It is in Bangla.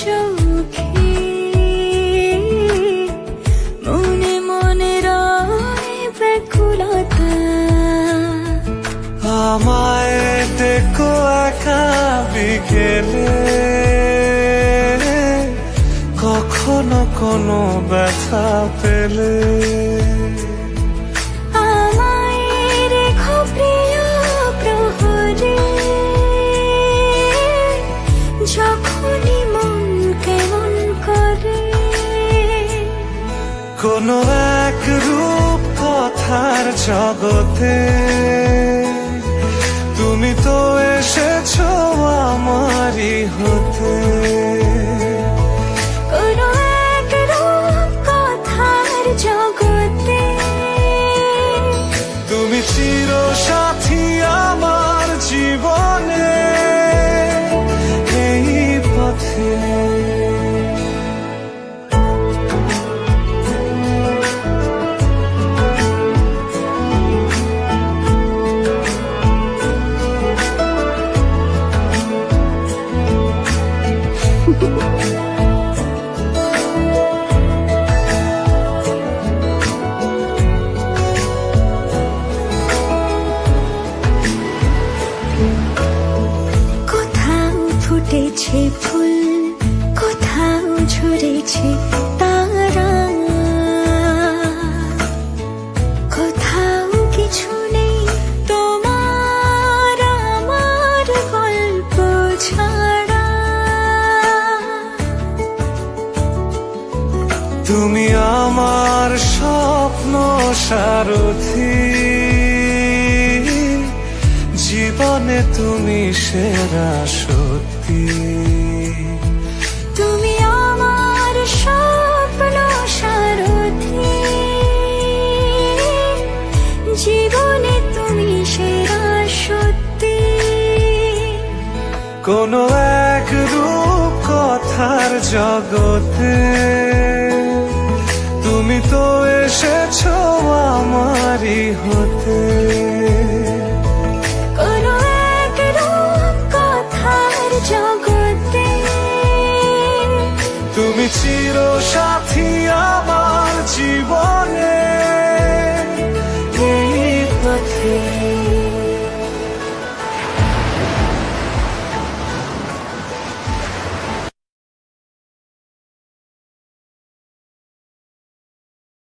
চোখে মনে মনে রয় ব্যাকুলতা। আমায় দেখো একা বিকেলে, কখনো কোনো ব্যথা পেলে আমায় রেখো প্রিয় প্রহরে, যখনই মন কেমন করে। কোনো এক রূপ কথার জগতে তুমি তো এসেছো আমারই হতে। কোনো এক রূপ কথার জগতে তুমি চির সাথী আমার জীবনে, এই পথে কোথাও ফুটেছে ফুল, কোথাও ঝরেছে তারা, কোথাও কিছু নেই তোমার আমার গল্প ছাড়া। তুমি আমার স্বপ্ন সারথি, জীবনে তুমি সেরা সত্যি। তুমি আমার স্বপ্ন সারথি, জীবনে তুমি সেরা সত্যি। কোনো এক রূপ কথার জগতে তুমি তো এসেছো আমারই হতে। কোনো এক রূপ কথার জগতে তুমি চির সাথী আমার জীবনে।